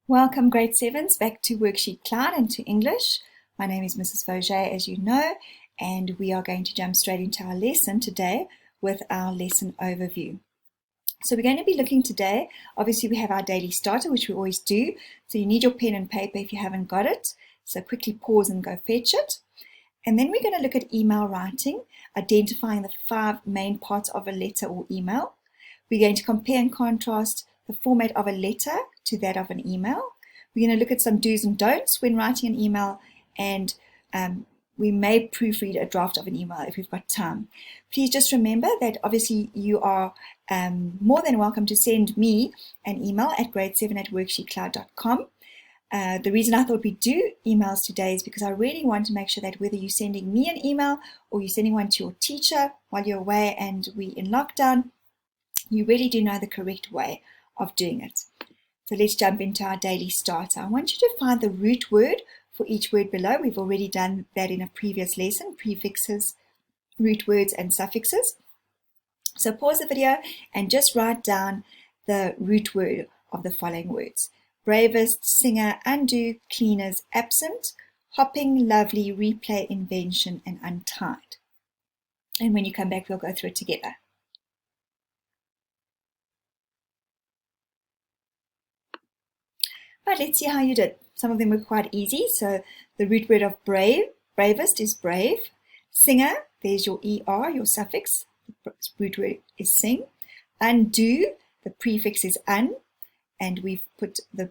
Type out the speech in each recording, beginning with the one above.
Welcome grade 7s back to WorksheetCloud and to English. My name is Mrs. Fauger, as you know, and we are going to jump straight into our lesson today with our lesson overview. So we're going to be looking today, obviously we have our daily starter, which we always do, so you need your pen and paper if you haven't got it, so quickly pause and go fetch it. And then we're going to look at email writing, identifying the 5 main parts of a letter or email. We're going to compare and contrast the format of a letter to that of an email. We're going to look at some do's and don'ts when writing an email, and we may proofread a draft of an email if we've got time. Please just remember that obviously you are more than welcome to send me an email at grade7@worksheetcloud.com. The reason I thought we'd do emails today is because I really want to make sure that whether you're sending me an email or you're sending one to your teacher while you're away and we're in lockdown, you really do know the correct way of doing it. So let's jump into our daily starter. I want you to find the root word for each word below. We've already done that in a previous lesson, prefixes, root words and suffixes. So pause the video and just write down the root word of the following words: bravest, singer, undo, cleaners, absent, hopping, lovely, replay, invention, and untied. And when you come back, we'll go through it together. Right, let's see how you did. Some of them were quite easy. So the root word of bravest is brave. Singer, there's your ER, your suffix. The root word is sing. Undo, the prefix is un, and we've put the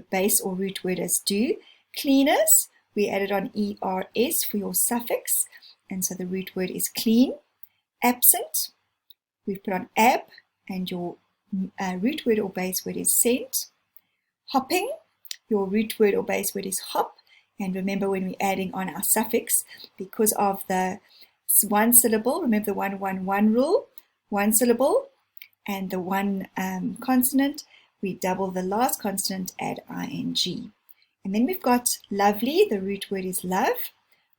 base or root word as do. Cleaners, we added on ERS for your suffix, and so the root word is clean. Absent, we've put on ab, and your root word or base word is sent. Hopping, your root word or base word is hop, and remember when we're adding on our suffix, because of the one syllable, remember the 1-1-1 rule, one syllable, and the one consonant, we double the last consonant, add ing. And then we've got lovely, the root word is love.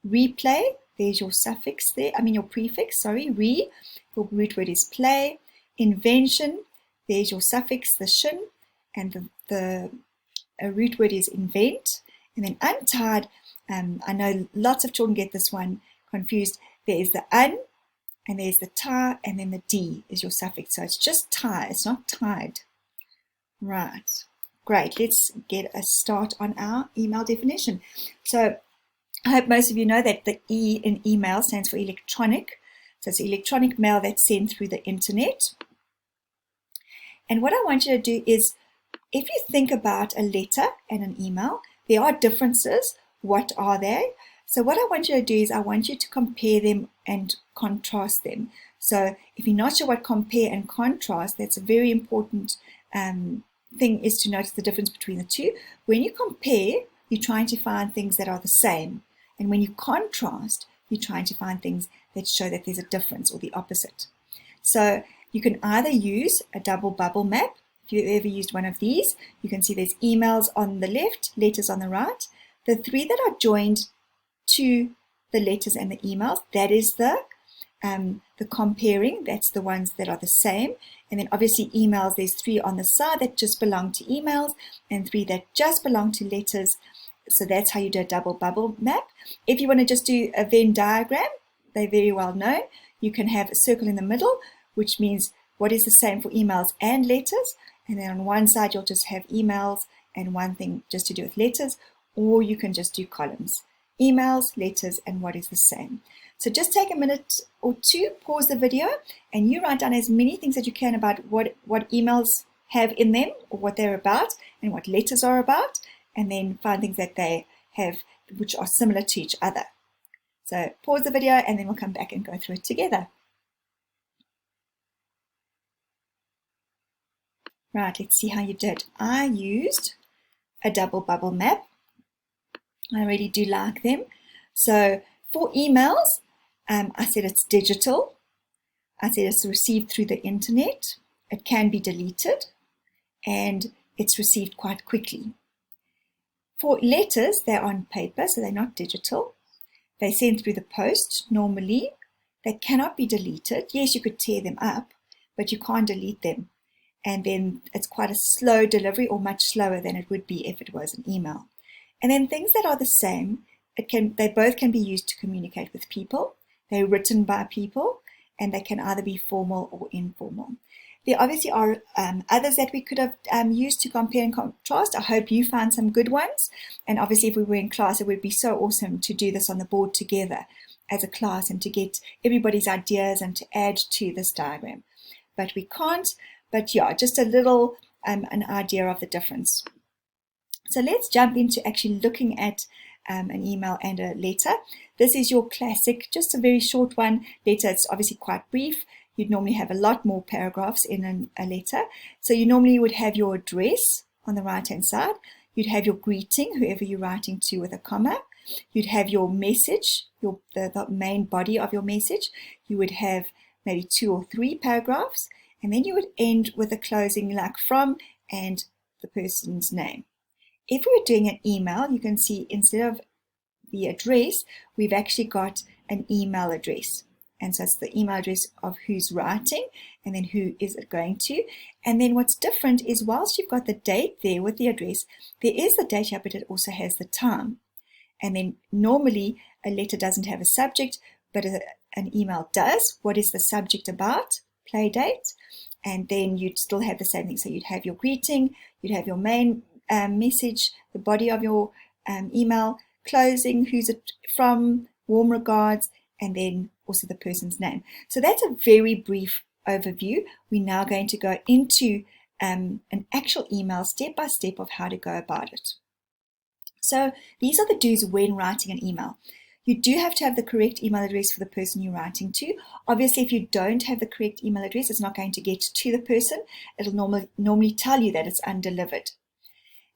Replay, there's your suffix there, your prefix, re, your root word is play. Invention, there's your suffix, the shin, and the root word is invent. And then untied, I know lots of children get this one confused. There is the un, and there's the tie, and then the d is your suffix. So it's just tie, it's not tied. Right, great. Let's get a start on our email definition. So I hope most of you know that the E in email stands for electronic. So it's electronic mail that's sent through the internet. And what I want you to do is, if you think about a letter and an email, there are differences. What are they? So what I want you to do is I want you to compare them and contrast them. So if you're not sure what compare and contrast, that's a very important thing, is to notice the difference between the two. When you compare, you're trying to find things that are the same. And when you contrast, you're trying to find things that show that there's a difference or the opposite. So you can either use a double bubble map. If you've ever used one of these, you can see there's emails on the left, letters on the right. The 3 that are joined to the letters and the emails, that is the comparing, that's the ones that are the same. And then obviously emails, there's 3 on the side that just belong to emails and 3 that just belong to letters. So that's how you do a double bubble map. If you want to just do a Venn diagram, they're very well known. You can have a circle in the middle, which means what is the same for emails and letters. And then on one side, you'll just have emails and one thing just to do with letters, or you can just do columns. Emails, letters, and what is the same. So just take a minute or two, pause the video, and you write down as many things that you can about what emails have in them, or what they're about, and what letters are about, and then find things that they have which are similar to each other. So pause the video, and then we'll come back and go through it together. Right, let's see how you did. I used a double bubble map. I really do like them. So for emails, I said it's digital. I said it's received through the internet. It can be deleted, and it's received quite quickly. For letters, they're on paper, so they're not digital. They're sent through the post normally. They cannot be deleted. Yes, you could tear them up, but you can't delete them. and then it's quite a slow delivery, or much slower than it would be if it was an email. And then things that are the same, they both can be used to communicate with people. They're written by people, and they can either be formal or informal. There obviously are others that we could have used to compare and contrast. I hope you found some good ones. And obviously, if we were in class, it would be so awesome to do this on the board together as a class and to get everybody's ideas and to add to this diagram. But we can't. But yeah, just a little an idea of the difference. So let's jump into actually looking at an email and a letter. This is your classic, just a very short one. Letter, it's obviously quite brief. You'd normally have a lot more paragraphs in a letter. So you normally would have your address on the right-hand side. You'd have your greeting, whoever you're writing to, with a comma. You'd have your message, the main body of your message. You would have maybe 2 or 3 paragraphs. And then you would end with a closing like from and the person's name. If we're doing an email, you can see instead of the address, we've actually got an email address. And so it's the email address of who's writing and then who is it going to. And then what's different is whilst you've got the date there with the address, there is the date here, but it also has the time. And then normally a letter doesn't have a subject, but an email does. What is the subject about? Play date. And then you'd still have the same thing. So you'd have your greeting, you'd have your main message, the body of your email, closing, who's it from, warm regards, and then also the person's name. So that's a very brief overview. We're now going to go into an actual email step by step of how to go about it. So these are the do's when writing an email. You do have to have the correct email address for the person you're writing to. Obviously, if you don't have the correct email address, it's not going to get to the person. It'll normally tell you that it's undelivered.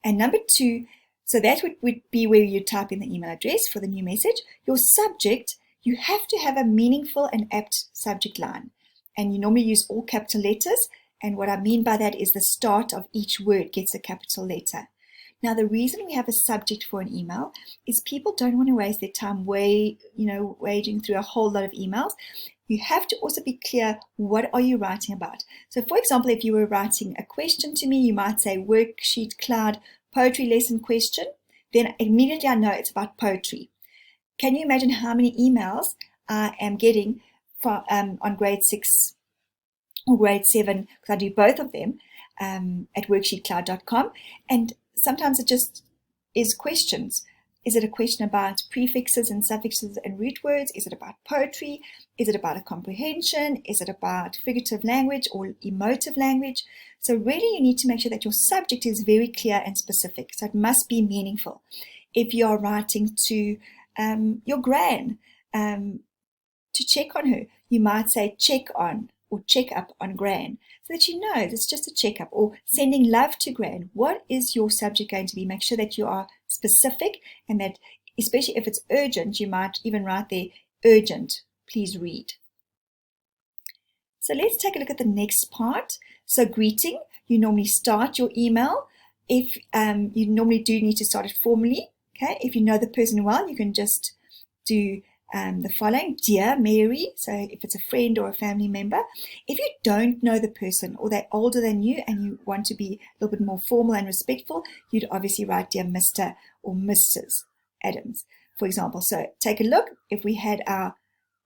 And number 2, so that would be where you type in the email address for the new message. Your subject, you have to have a meaningful and apt subject line. And you normally use all capital letters. And what I mean by that is the start of each word gets a capital letter. Now, the reason we have a subject for an email is people don't want to waste their time wading through a whole lot of emails. You have to also be clear, what are you writing about? So, for example, if you were writing a question to me, you might say WorksheetCloud poetry lesson question. Then immediately I know it's about poetry. Can you imagine how many emails I am getting on grade 6 or grade 7, because I do both of them at WorksheetCloud.com, and sometimes it just is questions. Is it a question about prefixes and suffixes and root words? Is it about poetry? Is it about a comprehension? Is it about figurative language or emotive language? So really you need to make sure that your subject is very clear and specific. So it must be meaningful. If you are writing to your gran to check on her, you might say check on or check up on gran, so that you know it's just a checkup. Or sending love to gran. What is your subject going to be? Make sure that you are specific, and that especially if it's urgent, you might even write there, urgent, please read. So let's take a look at the next part. So greeting, you normally start your email. If you normally do need to start it formally, okay? If you know the person well, you can just do the following: Dear Mary, so if it's a friend or a family member. If you don't know the person or they're older than you and you want to be a little bit more formal and respectful, you'd obviously write Dear Mr. or Mrs. Adams, for example. So take a look. If we had our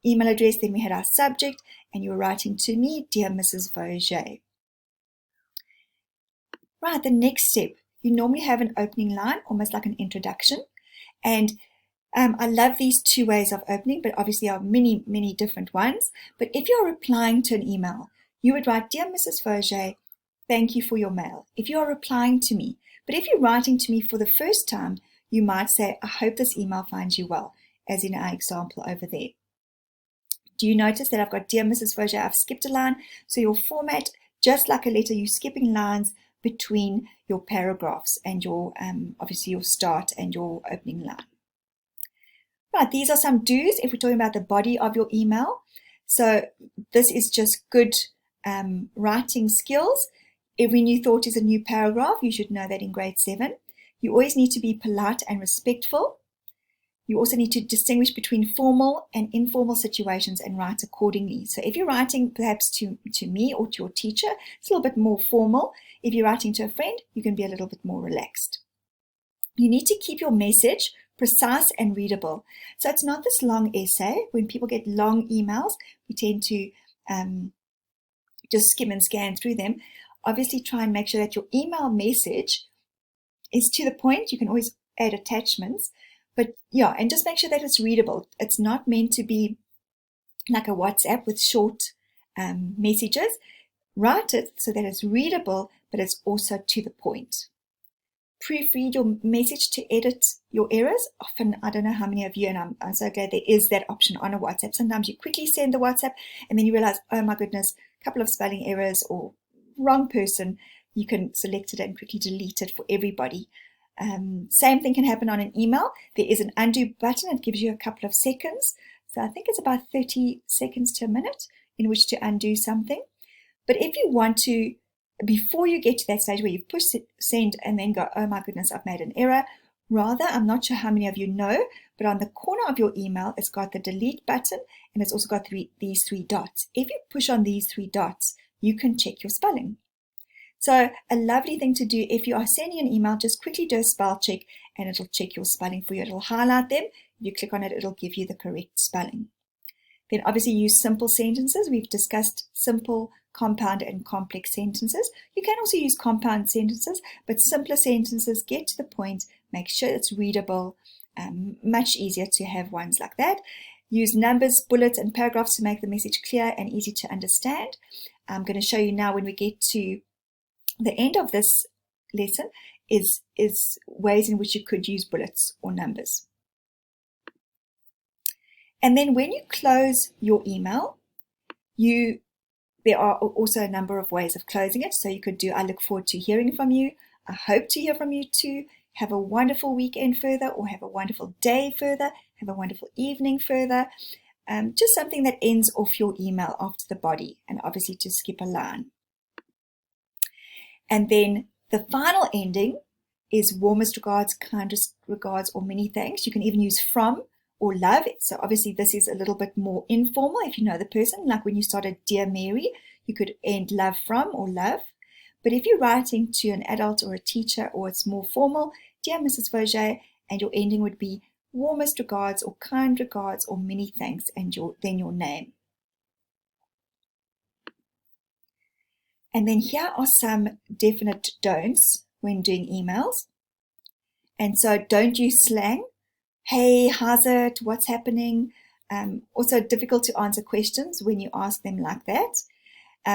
email address, then we had our subject, and you were writing to me, Dear Mrs. Vauger. Right, the next step, you normally have an opening line, almost like an introduction, and I love these 2 ways of opening, but obviously there are many, many different ones. But if you're replying to an email, you would write, Dear Mrs. Vauger, thank you for your mail. If you are replying to me, but if you're writing to me for the first time, you might say, I hope this email finds you well, as in our example over there. Do you notice that I've got Dear Mrs. Vauger, I've skipped a line? So your format, just like a letter, you're skipping lines between your paragraphs and your, obviously your start and your opening line. Right, these are some do's if we're talking about the body of your email. So this is just good writing skills. Every new thought is a new paragraph. You should know that in grade 7. You always need to be polite and respectful. You also need to distinguish between formal and informal situations and write accordingly. So if you're writing perhaps to me or to your teacher, it's a little bit more formal. If you're writing to a friend, you can be a little bit more relaxed. You need to keep your message precise and readable. So it's not this long essay. When people get long emails, we tend to just skim and scan through them. Obviously, try and make sure that your email message is to the point. You can always add attachments. But yeah, and just make sure that it's readable. It's not meant to be like a WhatsApp with short messages. Write it so that it's readable, but it's also to the point. Proofread your message to edit your errors. Often, I don't know how many of you, and I'm so glad there is that option on a WhatsApp. Sometimes you quickly send the WhatsApp and then you realize, oh my goodness, a couple of spelling errors or wrong person. You can select it and quickly delete it for everybody. Same thing can happen on an email. There is an undo button. It gives you a couple of seconds. So I think it's about 30 seconds to a minute in which to undo something. But if you want to, before you get to that stage where you push send and then go, oh my goodness, I've made an error. Rather, I'm not sure how many of you know, but on the corner of your email, it's got the delete button and it's also got these three dots. If you push on these three dots, you can check your spelling. So a lovely thing to do if you are sending an email, just quickly do a spell check and it'll check your spelling for you. It'll highlight them. If you click on it, it'll give you the correct spelling. Then obviously use simple sentences. We've discussed simple, compound, and complex sentences. You can also use compound sentences, but simpler sentences, get to the point, make sure it's readable, much easier to have ones like that. Use numbers, bullets, and paragraphs to make the message clear and easy to understand. I'm going to show you now when we get to the end of this lesson is ways in which you could use bullets or numbers. And then when you close your email, there are also a number of ways of closing it. So you could do, I look forward to hearing from you. I hope to hear from you too. Have a wonderful weekend further, or have a wonderful day further. Have a wonderful evening further. Just something that ends off your email after the body, and obviously to skip a line. And then the final ending is warmest regards, kindest regards, or many thanks. You can even use from or love. So obviously this is a little bit more informal if you know the person. Like when you started Dear Mary, you could end love from or love. But if you're writing to an adult or a teacher, or it's more formal, Dear Mrs. Vauger, and your ending would be warmest regards or kind regards or many thanks, and then your name. And then here are some definite don'ts when doing emails. And so don't use slang. Hey, how's it? What's happening? Also difficult to answer questions when you ask them like that.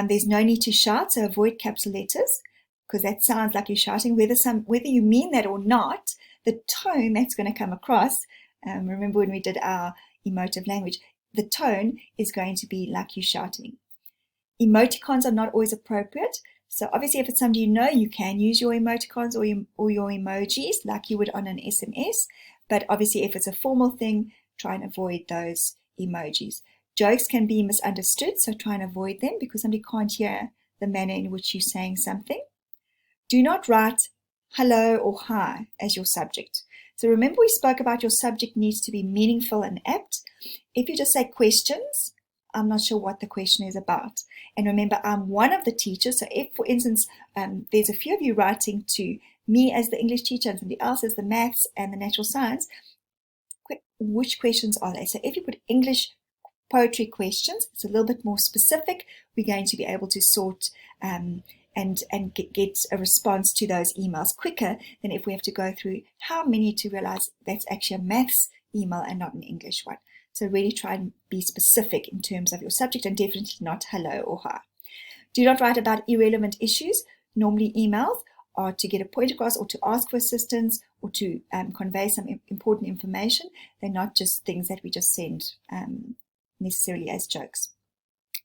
There's no need to shout, so avoid capital letters, because that sounds like you're shouting. Whether you mean that or not, the tone that's going to come across, remember when we did our emotive language, the tone is going to be like you're shouting. Emoticons are not always appropriate. So obviously if it's somebody you know, you can use your emoticons or your emojis like you would on an SMS. But obviously if it's a formal thing, try and avoid those emojis. Jokes can be misunderstood, so try and avoid them because somebody can't hear the manner in which you're saying something. Do not write hello or hi as your subject. So remember we spoke about your subject needs to be meaningful and apt. If you just say questions, I'm not sure what the question is about. And remember, I'm one of the teachers. So if, for instance, there's a few of you writing to me as the English teacher and somebody else as the maths and the natural science, which questions are they? So if you put English poetry questions, it's a little bit more specific. We're going to be able to sort and get a response to those emails quicker than if we have to go through how many to realize that's actually a maths email and not an English one. So really try and be specific in terms of your subject, and definitely not hello or hi. Do not write about irrelevant issues. Normally emails are to get a point across or to ask for assistance or to convey some important information. They're not just things that we just send necessarily as jokes.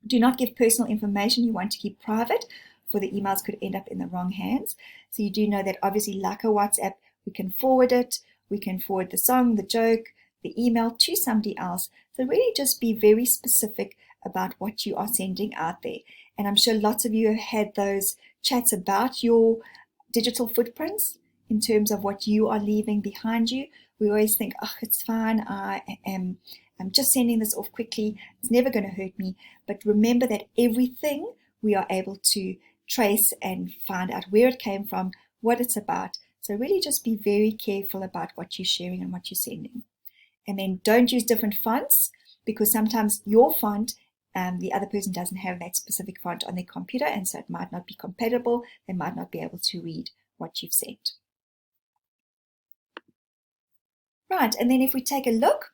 Do not give personal information you want to keep private, for the emails could end up in the wrong hands. So you do know that obviously like a WhatsApp, we can forward it. We can forward the song, the joke, the email to somebody else. So really just be very specific about what you are sending out there. And I'm sure lots of you have had those chats about your digital footprints in terms of what you are leaving behind you. We always think, oh, it's fine. I'm just sending this off quickly. It's never going to hurt me. But remember that everything we are able to trace and find out where it came from, what it's about. So really just be very careful about what you're sharing and what you're sending. And then don't use different fonts, because sometimes your font, the other person doesn't have that specific font on their computer, and so it might not be compatible. They might not be able to read what you've sent. Right, and then if we take a look,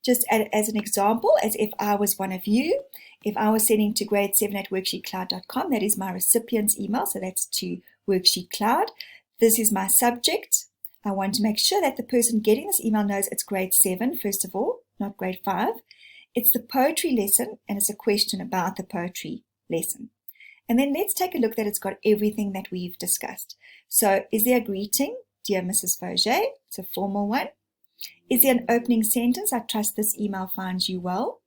just as an example, as if I was one of you, if I was sending to grade 7 at WorksheetCloud.com, that is my recipient's email, so that's to WorksheetCloud. This is my subject. I want to make sure that the person getting this email knows it's grade 7, first of all, not grade 5. It's the poetry lesson, and it's a question about the poetry lesson. And then let's take a look that it's got everything that we've discussed. So is there a greeting? Dear Mrs. Fauger, it's a formal one. Is there an opening sentence? I trust this email finds you well.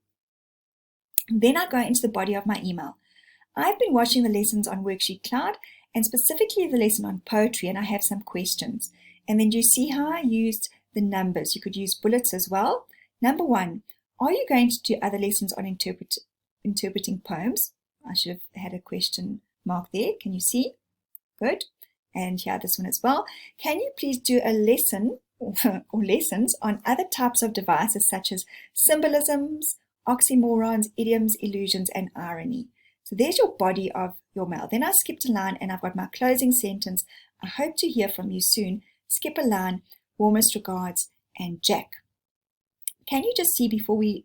Then I go into the body of my email. I've been watching the lessons on Worksheet Cloud, and specifically the lesson on poetry, and I have some questions. And then you see how I used the numbers. You could use bullets as well. Number 1, are you going to do other lessons on interpreting poems? I should have had a question mark there. Can you see? Good. And here, this one as well. Can you please do a lesson or lessons on other types of devices such as symbolisms, oxymorons, idioms, illusions, and irony? So there's your body of your mail. Then I skipped a line and I've got my closing sentence. I hope to hear from you soon. Skip a line, warmest regards, and Jack. Can you just see before we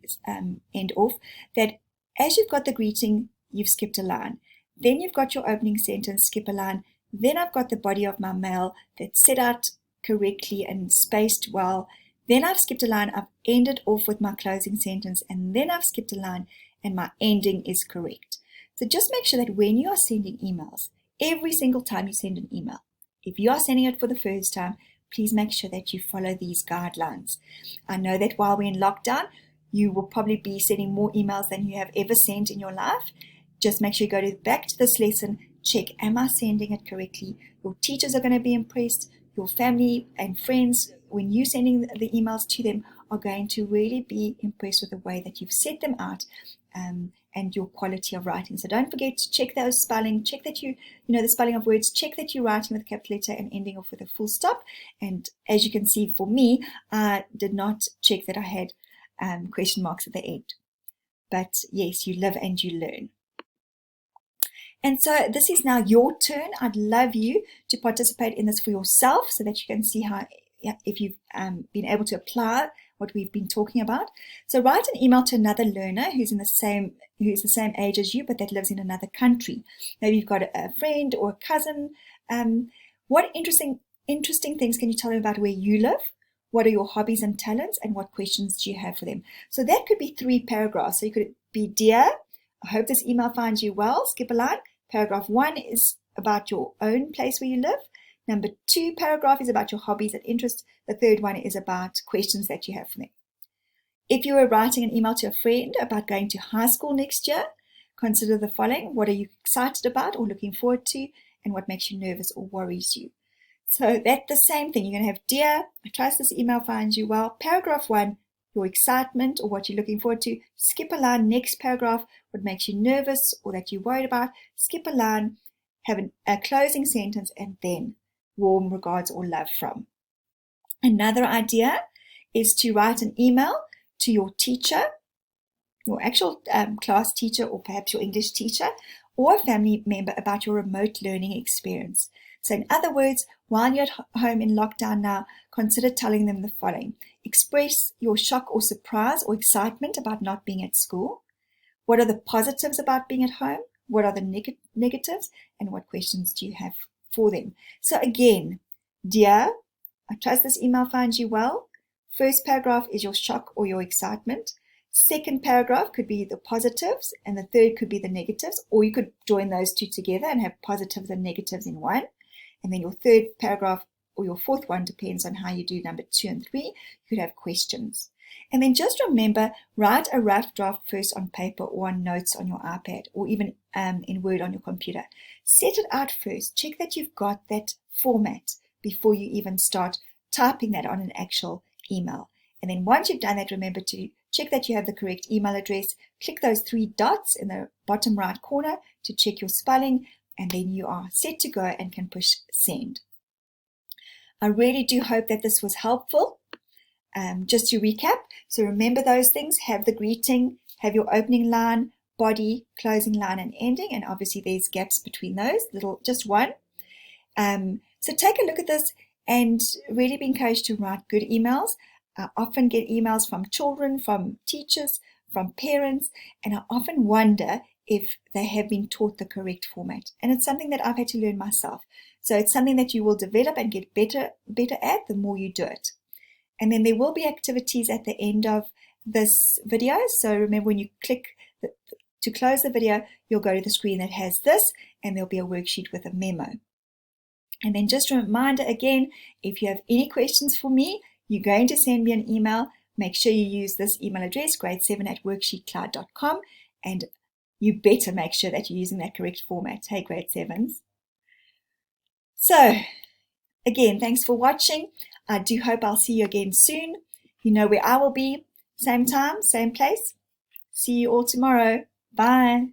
end off that as you've got the greeting, you've skipped a line. Then you've got your opening sentence, skip a line. Then I've got the body of my mail that's set out correctly and spaced well. Then I've skipped a line, I've ended off with my closing sentence, and then I've skipped a line and my ending is correct. So just make sure that when you are sending emails, every single time you send an email, if you are sending it for the first time, please make sure that you follow these guidelines. I know that while we're in lockdown, you will probably be sending more emails than you have ever sent in your life. Just make sure you go back to this lesson, check, am I sending it correctly? Your teachers are going to be impressed. Your family and friends, when you're sending the emails to them, are going to really be impressed with the way that you've set them out and your quality of writing. So don't forget to check those spelling, check that you know the spelling of words, check that you're writing with a capital letter and ending off with a full stop. And as you can see, for me, I did not check that I had question marks at the end. But yes, you live and you learn. And so this is now your turn. I'd love you to participate in this for yourself so that you can see how, if you've been able to apply what we've been talking about. So write an email to another learner who's the same age as you, but that lives in another country. Maybe you've got a friend or a cousin. What interesting things can you tell them about where you live? What are your hobbies and talents, and what questions do you have for them? So that could be 3 paragraphs. So you could be, dear, I hope this email finds you well. Skip a line. Paragraph 1 is about your own place where you live. Number 2 paragraph is about your hobbies and interests. The 3rd one is about questions that you have for them. If you were writing an email to a friend about going to high school next year, consider the following. What are you excited about or looking forward to, and what makes you nervous or worries you? So that's the same thing. You're going to have, dear, I trust this email finds you well. Paragraph 1, your excitement or what you're looking forward to. Skip a line. Next paragraph, what makes you nervous or that you're worried about. Skip a line, have a closing sentence, and then warm regards or love from. Another idea is to write an email to your teacher, your actual class teacher, or perhaps your English teacher, or a family member about your remote learning experience. So in other words, while you're at home in lockdown now, consider telling them the following. Express your shock or surprise or excitement about not being at school. What are the positives about being at home? What are the negatives? And what questions do you have for them? So again, dear, I trust this email finds you well. First paragraph is your shock or your excitement. Second paragraph could be the positives, and the third could be the negatives, or you could join those two together and have positives and negatives in one. And then your third paragraph or your fourth one, depends on how you do number 2 and 3, you could have questions. And then just remember, write a rough draft first on paper or on notes on your iPad, or even in Word on your computer. Set it out first. Check that you've got that format before you even start typing that on an actual email. And then once you've done that, remember to check that you have the correct email address. Click those 3 dots in the bottom right corner to check your spelling, and then you are set to go and can push send. I really do hope that this was helpful. Just to recap, so remember those things: have the greeting, have your opening line, body, closing line, and ending, and obviously there's gaps between those, just one. So take a look at this and really be encouraged to write good emails. I often get emails from children, from teachers, from parents, and I often wonder if they have been taught the correct format. And it's something that I've had to learn myself. So it's something that you will develop and get better at the more you do it. And then there will be activities at the end of this video. So remember, when you click to close the video, you'll go to the screen that has this, and there'll be a worksheet with a memo. And then just a reminder again, if you have any questions for me, you're going to send me an email. Make sure you use this email address, grade7@worksheetcloud.com, and you better make sure that you're using that correct format. Hey, grade 7s. So again, thanks for watching. I do hope I'll see you again soon. You know where I will be. Same time, same place. See you all tomorrow. Bye.